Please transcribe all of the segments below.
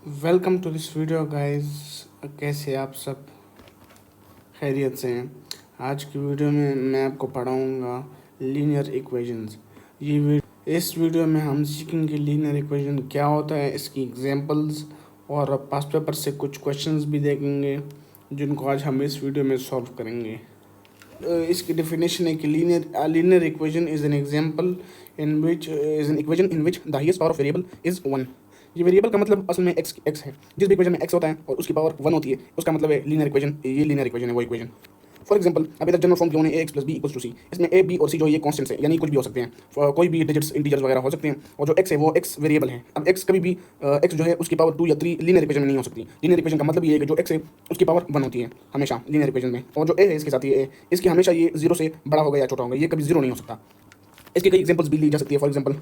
Welcome to this video guys. कैसे आप सब खैरियत से हैं। आज की वीडियो में मैं आपको पढ़ाऊँगा लीनियर इक्वेशंस। इस वीडियो में हम सीखेंगे लीनियर इक्वेशन क्या होता है, इसकी एग्जांपल्स और पास्ट पेपर से कुछ क्वेश्चंस भी देखेंगे जिनको आज हम इस वीडियो में सॉल्व करेंगे। इसकी डेफिनेशन है कि linear equation is an example in which is an equation in which the highest power of variable is one. ये वेरिएबल का मतलब असल में एक्स है। जिस भी इक्वेशन में एक्स होता है और उसकी पावर वन होती है उसका मतलब है लीनियर इक्वेशन। ये लीनियर इक्वेशन है वो इक्वेशन। फॉर एग्जाम्पल अभी तक जनरल फॉर्म क्यों है A x plus B equals to C. इसमें ए बी और सी जो ये कॉन्स्टेंट्स है यानी कुछ भी हो सकते हैं, कोई भी डिजिट्स इंटीजर्स वगैरह हो सकते हैं, और जो एक्स है वो एक्स वेरिएबल है। अब एक्स कभी भी एक्स जो है उसकी पावर टू या थ्री लीनियर इक्वेशन में नहीं हो सकती। लीनियर इक्वेशन का मतलब ये है कि जो एक्स है उसकी पावर वन होती है हमेशा लीनियर इक्वेशन में, और जो ए है इसके साथ ये ए इसकी हमेशा ये जीरो से बड़ा होगा या छोटा होगा, ये कभी जीरो नहीं हो सकता। इसकी कई एग्जांपल्स भी ली जा सकती है। For example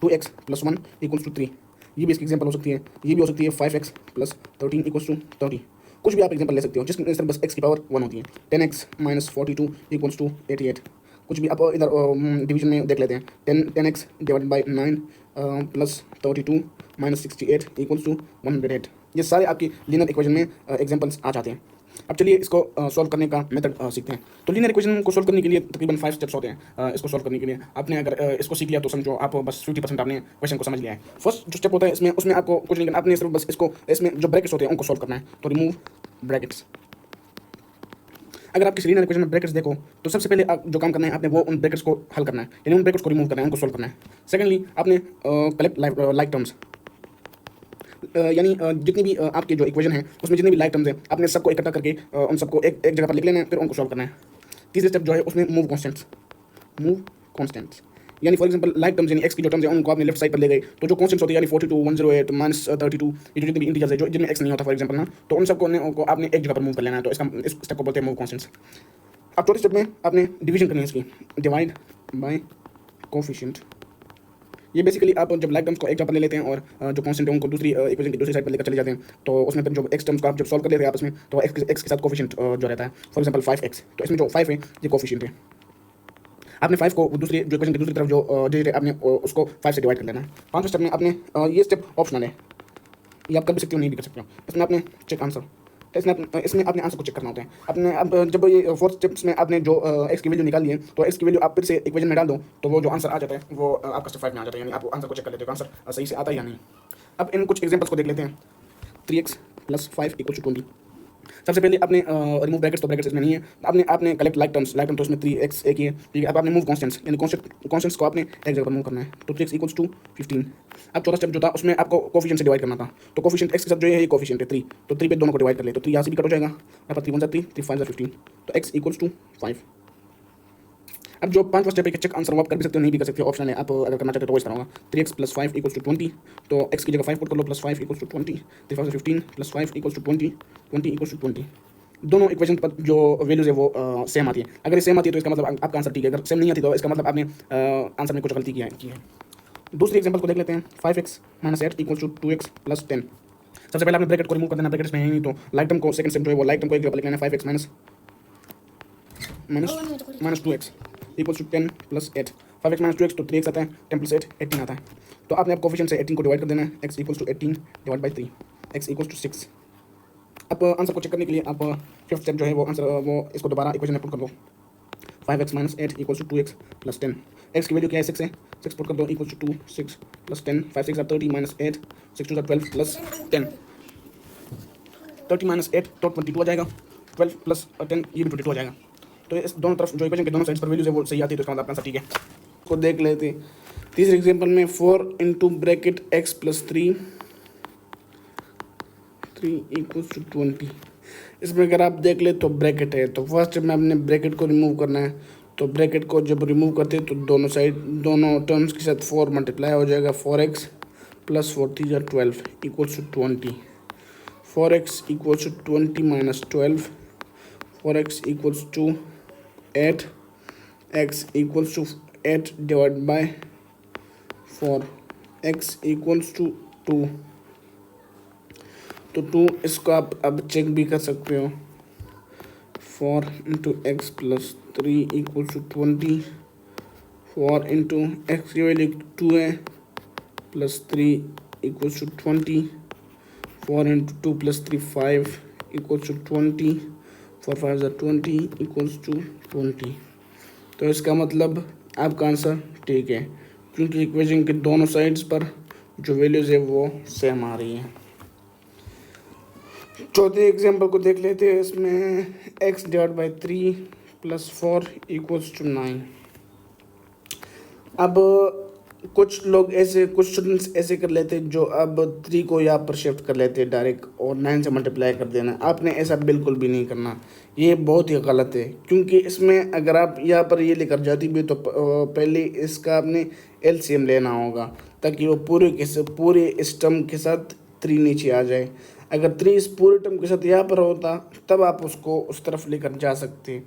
2x+1 equals to 3, ये भी इसकी एग्जांपल हो सकती है। ये भी हो सकती है 5x+13 इक्वल्स टू 30। कुछ भी आप एग्जांपल ले सकते हो जिसमें सिर्फ बस x की पावर वन होती है। 10x-42 equals to 88। कुछ भी आप इधर डिवीजन में देख लेते हैं। 10x divided by 9 plus 32 minus 68 equals to 108। ये सारे आपकी लीनियर इक्वेशन में एग्जांपल्स आ जाते हैं। अब चलिए इसको सॉल्व करने का मेथड सीखते हैं। तो लीनियर इक्वेशन को सॉल्व करने के लिए तकरीबन 5 स्टेप्स होते हैं। इसको सॉल्व करने के लिए आपने अगर इसको सीख लिया तो समझो आप बस 50% आपने क्वेश्चन को समझ लिया है। फर्स्ट जो स्टेप होता है इसमें उसमें आपको कुछ नहीं करना, आपने सिर्फ बस इसको इसमें जो ब्रैकेट्स होते हैं उनको सॉल्व करना है। तो रिमूव ब्रैकेट्स। अगर आप किसी लीनियर इक्वेशन में ब्रैकेट्स देखो तो सबसे पहले आप जो काम करना है आपने वो उन ब्रैकेट्स को हल करना है, यानी उन ब्रैकेट्स को रिमूव करना है, उनको सॉल्व करना है। सेकेंडली आपने कलेक्ट लाइक टर्म्स, यानी जितनी भी आपके जो इक्वेशन है उसमें जितने भी लाइक टर्म्स हैं आपने सबको इकट्ठा करके उन सबको एक जगह पर लिख लेना है, फिर उनको सॉल्व करना है। तीसरे स्टेप जो है उसमें मूव कॉन्स्टेंट्स, यानी फॉर एग्जांपल लाइक टर्म्स यानी एक्स की जो टर्म्स हैं उनको आपने लेफ्ट साइड पर ले गए, तो जो कॉन्स्टेंट्स होते हैं यानी 42 108 माइनस 32 ये जो जितने भी इंटीजर्स है जो जिनमें एक्स नहीं होता फॉर एग्जांपल ना, तो उन सबको आपने एक जगह पर मूव कर लेना है। तो इस स्टेप को बोलते हैं मूव कॉन्स्टेंट्स। अब चौथे स्टेप में आपने डिवीजन करनी है इसकी, डिवाइड बाय कोफिशिएंट। ये बेसिकली आप जब लाइक टर्म्स को एक जगह पर ले लेते हैं और जो कॉन्स्टेंट है उनको दूसरी इक्वेशन की दूसरी साइड पर लेकर चले जाते हैं, तो उसमें फिर जो एक्स टर्म्स को आप जब सॉल्व कर लेते हैं आपस में, तो एक्स के साथ कोफिशिएंट जो रहता है फॉर एग्जांपल 5x, तो इसमें जो 5 है ये कोफिशिएंट है। आपने 5 को दूसरी जो इक्वेशन की दूसरी तरफ जो डिजिट है आपने उसको 5 से डिवाइड कर लेना है। पांचवें स्टेप में आपने ये स्टेप ऑप्शनल है, ये आप कर भी सकते हो नहीं भी कर सकते हो। इसमें आपने चेक आंसर, इसमें आपने आंसर को चेक करना होता है। आपने अब जब ये फोर्थ स्टेप्स में आपने जो एक्स की वैल्यू निकाली है तो एक्स की वैल्यू आप फिर से इक्वेशन में डाल दो, तो वो जो आंसर आ जाता है वो आपका स्टेप 5 में आ जाता है, यानी आप आंसर को चेक कर लेते हो आंसर सही से आता है या नहीं। अब इन कुछ एग्जांपल्स को देख लेते हैं। 3x+5 equal to 20। सबसे पहले आपने रिमूव ब्रैकेट्स, तो ब्रैकेट्स इसमें नहीं है। आपने आपने कलेक्ट लाइक टर्म तो इसमें 3x एक ही है, ठीक है। अब आपने मूव कॉन्स्टेंट्स, यानी कॉन्स्टेंट्स को आपने एक जगह पर मूव करना है, तो 3x इक्वल्स टू 15। अब चौथा स्टेप जो था उसमें आपको कोफिशिएंट से डिवाइड करना था, तो कोफिशिएंट x के साथ जो है ये कोफिशिएंट है 3, तो 3 पे दोनों को डिवाइड कर ले, तो 3 यहाँ से भी कट हो जाएगा, यहाँ पर 3 1 3 3 5 15, तो x इक्वल्स टू 5। अब जो पांचवा स्टेप है चेक आंसर वो आप कर भी सकते हो नहीं भी कर सकते हो, ऑप्शनल है। आप अगर करना चाहते हो तो वो इस तरह होगा 3x+5 इक्वल्स टू 20, तो x की जगह 5 पुट कर लो, +5 equals to 20, 3 5 15 +5 equals to 20, 20 equals to 20। दोनों इक्वेशन पर जो वैल्यूज है वो सेम आती है। अगर ये सेम आती है तो इसका मतलब आपका आंसर ठीक है, अगर सेम नहीं आती तो इसका मतलब आपने आंसर में कुछ गलती की है। दूसरी एग्जांपल को देख लेते हैं। 5x-8 equals to 2x+10। सबसे पहले आपने ब्रैकेट को रिमूव कर देना, ब्रैकेट्स में है नहीं, तो लाइक टर्म को सेकंड स्टेप जो है वो लाइक टर्म को एक जगह पर लिख लेना है। 5x minus 2x equals to 10 + 8। 5x minus 2x तो 3x आता है, 10 + 8 18 आता है। तो आपने आप कोफिशिएंट से 18 को डिवाइड कर देना है, x equals to 18 divide by 3, x equals to 6। अब आंसर को चेक करने के लिए आप फिफ्थ स्टेप जो है वो आंसर वो इसको दोबारा इक्वेशन में पुट कर दो। 5x-8 equals to 2x+10। X की वैल्यू क्या है 6 है, 6 पुट कर दो इक्वल्स टू 2 6 + 10, 5 6 30 -8 6 2 12 + 10, 30 - 8 तो 22 आ जाएगा, 12 + 10 ये भी 22 आ जाएगा। तो इस दोनों तरफ जो इक्वेशन के दोनों साइड्स पर वैल्यूज है वो सही आती है, तो इसका मतलब आंसर ठीक है। को देख लेते हैं। तीसरे एग्जांपल में 4 × ब्रैकेट x + 3 इक्वल्स टू 20। इसमें अगर आप देख ले तो ब्रैकेट है, तो फर्स्ट में आपने ब्रैकेट को रिमूव करना है। तो ब्रैकेट को जब रिमूव करते हैं तो दोनों टर्म्स के साथ 4 मल्टीप्लाई हो जाएगा। 4x + 4 3 12 equals to 20। 4x equals to 20 minus 12, 4x equals to 8, x equals to 8 divide by 4, x equals to 2। तो 2 इसको आप अब चेक भी कर सकते हो। 4 × x + 3 इक्वल्स टू 20, 4 × x की वैल्यू 2 है +3 equals to 20, 4 into 2 plus 3 5 equals to 20, 4 5 20 equals to 20। तो इसका मतलब आपका आंसर ठीक है, क्योंकि इक्वेशन के दोनों साइड्स पर जो वैल्यूज़ है वो सेम आ रही है। चौथे एग्जाम्पल को देख लेते हैं। इसमें x divide by 3 plus 4 equals to 9। अब कुछ लोग ऐसे, कुछ स्टूडेंट्स ऐसे कर लेते हैं जो अब 3 को यहाँ पर शिफ्ट कर लेते हैं डायरेक्ट और 9 से मल्टीप्लाई कर देना। आपने ऐसा बिल्कुल भी नहीं करना, ये बहुत ही गलत है। क्योंकि इसमें अगर आप यहाँ पर ये लेकर जाती भी तो पहले इसका आपने एलसीएम लेना होगा, ताकि वो पूरे इस टर्म के साथ 3 नीचे आ जाए। अगर 3 इस पूरे टर्म के साथ यहाँ पर होता तब आप उसको उस तरफ लेकर जा सकते,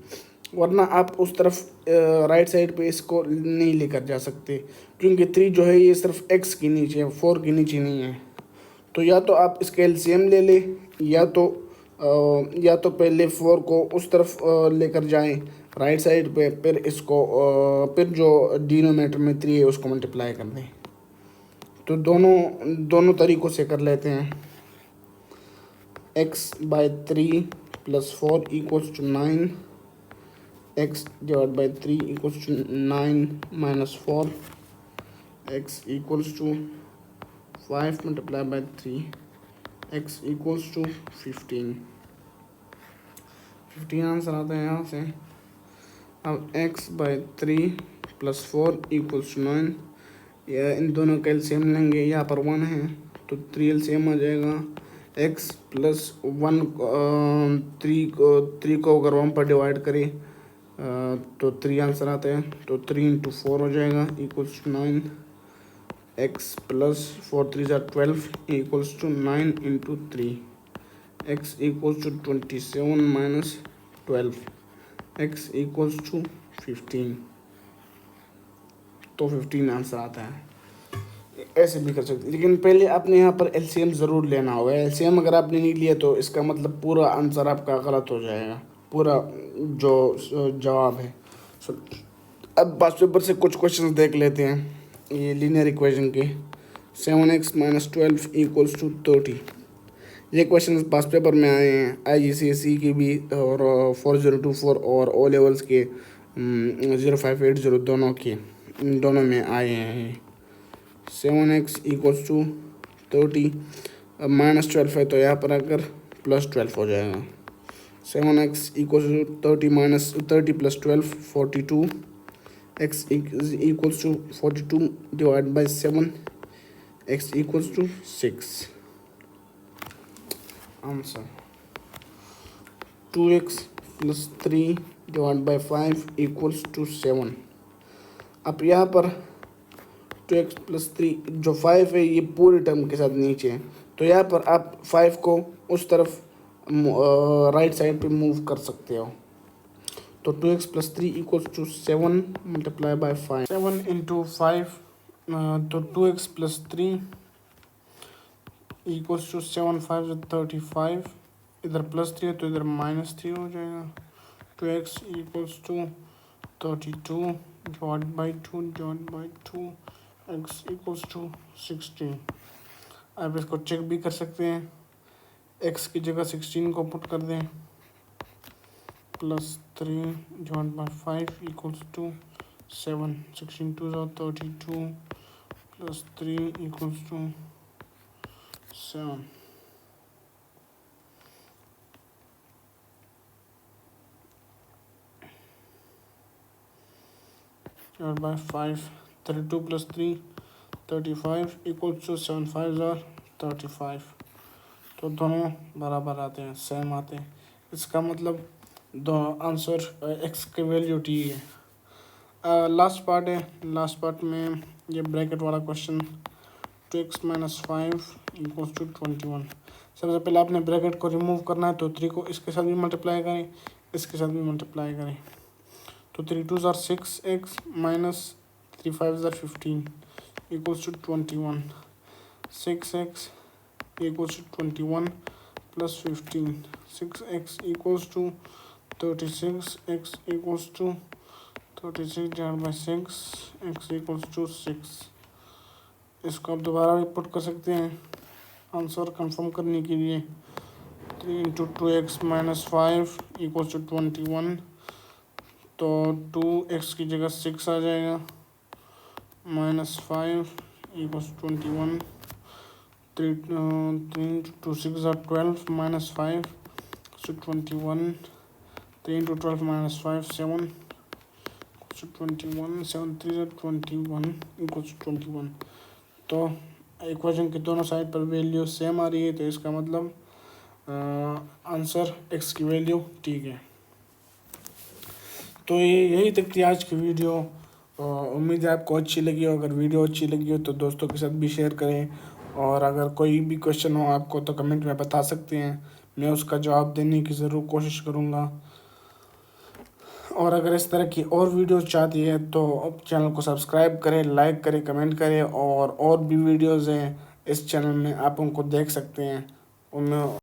वरना आप उस तरफ राइट साइड पे इसको नहीं लेकर जा सकते, क्योंकि 3 जो है ये सिर्फ x के नीचे है, 4 के नीचे नहीं है। तो या तो आप इसका एलसीएम ले ले, या तो पहले 4 को उस तरफ लेकर जाएं राइट साइड पे, फिर इसको फिर जो डिनोमिनेटर में 3 है उसको मल्टीप्लाई कर दें। तो दोनों तरीक़ों से कर लेते हैं। x by 3 plus 4 equals to 9, x divide by 3 equals to 9 minus 4, x equals to 5 multiply by 3, x equals to 15। 15 answer आता है यहाँ से। अब x by 3 plus 4 equals to 9, इन दोनों का एलसीएम लेंगे, यहाँ पर 1 है तो 3 एलसीएम आ जाएगा। x प्लस 1 3 को अगर 1 पर डिवाइड करें तो 3 आंसर आता है, तो 3 इंटू 4 हो जाएगा इक्वल्स टू 9। x प्लस 4 3 ज़ा 12 equals to 9 into 3, x equals to 27 minus 12, x equals to 15। तो 15 आंसर आता है। ऐसे भी कर सकते, लेकिन पहले आपने यहाँ पर एलसीएम ज़रूर लेना होगा। एलसीएम अगर आपने नहीं लिया तो इसका मतलब पूरा आंसर आपका गलत हो जाएगा, पूरा जो जवाब है। अब पास पेपर से कुछ क्वेश्चन देख लेते हैं ये लीनियर इक्वेशन के। 7x minus 12 equals to 30। ये क्वेश्चन पास पेपर में आए हैं, IGCSE की भी और 4024 और ओ लेवल्स के 0580 दोनों में आए हैं। 7x इक्वल्स टू 30, अब माइनस 12 है तो यहाँ पर आकर प्लस 12 हो जाएगा। 7x equals to 30 minus 30 plus 12 42, x equals to 42 divide by 7, x equals to 6। Answer 2x plus 3 divide by 5 equals to 7। अब यहाँ पर 2x प्लस 3 जो 5 है ये पूरे टर्म के साथ नीचे है, तो यहाँ पर आप 5 को उस तरफ राइट साइड पे मूव कर सकते हो। तो 2x plus 3 equals to 7 multiply by 5, 7 into 5, तो 2x प्लस 3 इक्वल्स टू 7 5 35, इधर प्लस 3 है तो इधर माइनस 3 हो जाएगा। 2x equals to 32 divide by 2 divide by 2, x equals to 16। आप इसको चेक भी कर सकते हैं, x की जगह 16 को पुट कर दें, plus 3 divide by 5 equals to 7, 16 2 ज़ा 32 plus 3 equals to 7। Divide by 5, 32 plus 3 35 equals to 7 5 ज़ा 35। तो दोनों बराबर आते हैं, सेम आते हैं। इसका मतलब दो आंसर x की वैल्यू t है। लास्ट पार्ट है, लास्ट पार्ट में ये ब्रैकेट वाला question 2x minus 5 equals to 21। सबसे पहले आपने ब्रैकेट को रिमूव करना है, तो 3 को इसके साथ भी मल्टीप्लाई करें, इसके साथ भी मल्टीप्लाई करें। तो 3 2 ज़ा 6x माइनस 3 5 ज़ा 15 equals to 21। 6x equals to 21 plus 15, 6x equals to 36, x equals to 36 divided by 6, x equals to 6। इसको आप दोबारा भी पुट कर सकते हैं, आंसर कंफर्म करने के लिए 3 into 2x minus 5 equals to 21। तो 2x की जगह 6 आ जाएगा, minus 5 equals 21। 3 into 6 are 12 minus 5 so 21। 3 into 12 minus 5 7 so 21। 7 3 are 21 equals 21। तो इक्वेशन की दोनों साइड पर वैल्यू सेम आ रही है, तो इसका मतलब आंसर x की वैल्यू ठीक है। तो ये यही तक थी आज की वीडियो। उम्मीद है आपको अच्छी लगी हो। अगर वीडियो अच्छी लगी हो तो दोस्तों के साथ भी शेयर करें, और अगर कोई भी क्वेश्चन हो आपको तो कमेंट में बता सकते हैं, मैं उसका जवाब देने की ज़रूर कोशिश करूँगा। और अगर इस तरह की और वीडियोस चाहती है तो चैनल को सब्सक्राइब करें, लाइक करें, कमेंट करें, और भी वीडियोस हैं इस चैनल में आप उनको देख सकते हैं। उनमें